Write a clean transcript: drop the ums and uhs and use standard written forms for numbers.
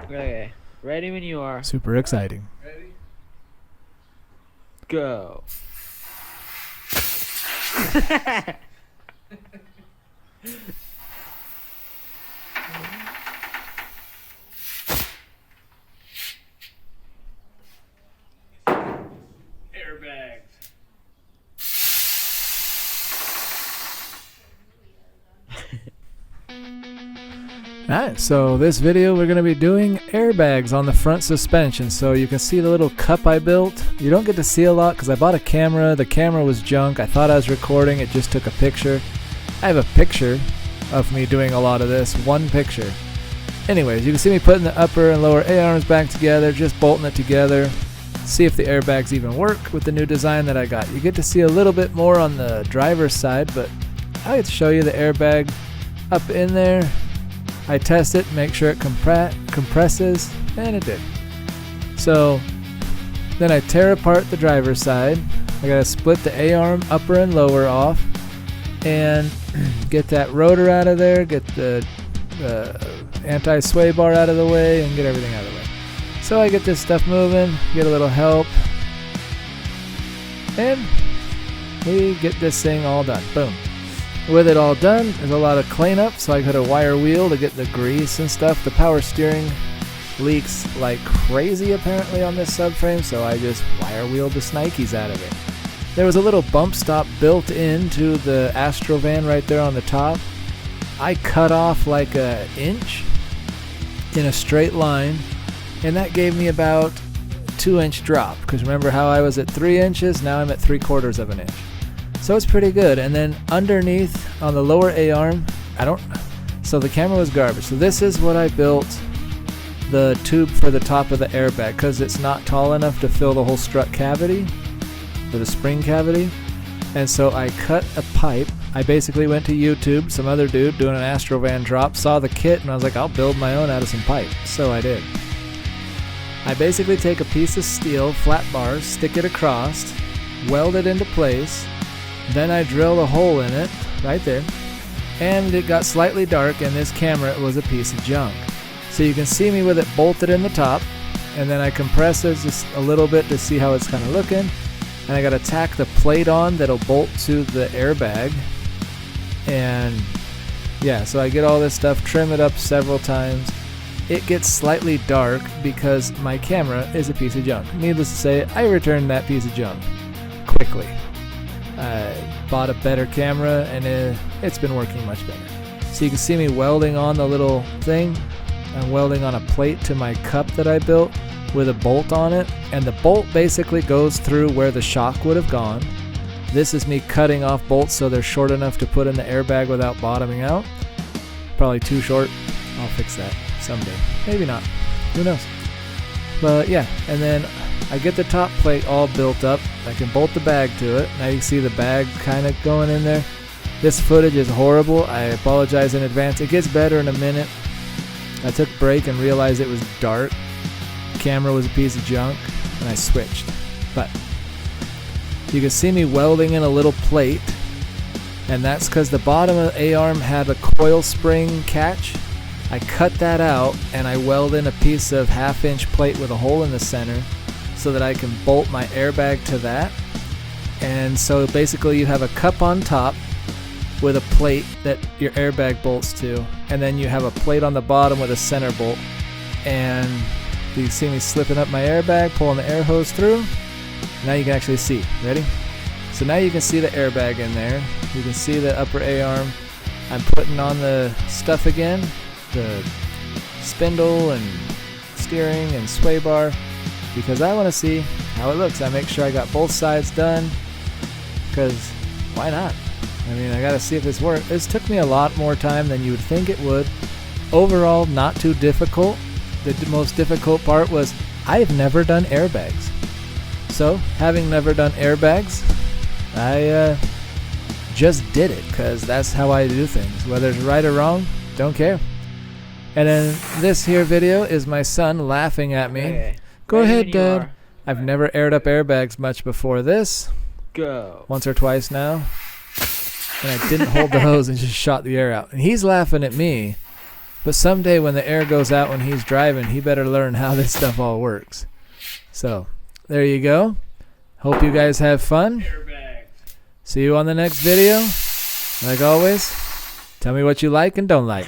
Okay. Ready when you are. Super exciting. Ready? Go. Airbags. Alright, so this video we're going to be doing airbags on the front suspension. So you can see the little cup I built. You don't get to see a lot because I bought a camera. The camera was junk. I thought I was recording. It just took a picture. I have a picture of me doing a lot of this. One picture. Anyways, you can see me putting the upper and lower A-arms back together, just bolting it together. See if the airbags even work with the new design that I got. You get to see a little bit more on the driver's side, but I get to show you the airbag up in there. I test it, make sure it compresses, and it did. So then I tear apart the driver's side. I gotta split the A-arm upper and lower off and get that rotor out of there, get the anti-sway bar out of the way, and get everything out of the way. So I get this stuff moving, get a little help, and we get this thing all done. Boom. With it all done, there's a lot of cleanup, so I got a wire wheel to get the grease and stuff. The power steering leaks like crazy apparently on this subframe, so I just wire wheeled the snikes out of it. There was a little bump stop built into the Astrovan right there on the top. I cut off like an inch in a straight line, and that gave me about 2-inch drop, because remember how I was at 3 inches, now I'm at 3/4 of an inch. So it's pretty good. And then underneath on the lower A-arm, so the camera was garbage. So this is what I built the tube for the top of the airbag, because it's not tall enough to fill the whole strut cavity, or the spring cavity. And so I cut a pipe. I basically went to YouTube, some other dude doing an Astrovan drop, saw the kit, and I was like, I'll build my own out of some pipe. So I did. I basically take a piece of steel, flat bars, stick it across, weld it into place. Then I drilled a hole in it, right there, and it got slightly dark, and this camera was a piece of junk. So you can see me with it bolted in the top, and then I compress it just a little bit to see how it's kind of looking, and I got to tack the plate on that'll bolt to the airbag, and yeah, so I get all this stuff, trim it up several times. It gets slightly dark because my camera is a piece of junk. Needless to say, I returned that piece of junk quickly. I bought a better camera, and it's been working much better. So you can see me welding on the little thing. I'm welding on a plate to my cup that I built with a bolt on it, and the bolt basically goes through where the shock would have gone. This is me cutting off bolts so they're short enough to put in the airbag without bottoming out. Probably too short. I'll fix that someday. Maybe not. Who knows? But yeah, and then I get the top plate all built up. I can bolt the bag to it. Now you can see the bag kind of going in there. This footage is horrible. I apologize in advance. It gets better in a minute. I took a break and realized it was dark. The camera was a piece of junk, and I switched. But you can see me welding in a little plate, and that's because the bottom of the A-arm had a coil spring catch. I cut that out, and I weld in a piece of 1/2-inch plate with a hole in the center so that I can bolt my airbag to that. And so basically you have a cup on top with a plate that your airbag bolts to, and then you have a plate on the bottom with a center bolt. And you see me slipping up my airbag, pulling the air hose through. Now you can actually see. Ready? So now you can see the airbag in there. You can see the upper A-arm. I'm putting on the stuff again, the spindle and steering and sway bar, because I want to see how it looks. I make sure I got both sides done, because why not? I mean, I got to see if this works. This took me a lot more time than you would think it would. Overall, not too difficult. The most difficult part was I've never done airbags. So, having never done airbags, I just did it, because that's how I do things. Whether it's right or wrong, don't care. And then this here video is my son laughing at me. Okay. Go Ready ahead, when you Dad. are. I've never aired up airbags much before this. Go. Once or twice now. And I didn't hold the hose and just shot the air out. And he's laughing at me But someday when the air goes out when he's driving, he better learn how this stuff all works. So, there you go. Hope you guys have fun. Airbags. See you on the next video. Like always, tell me what you like and don't like.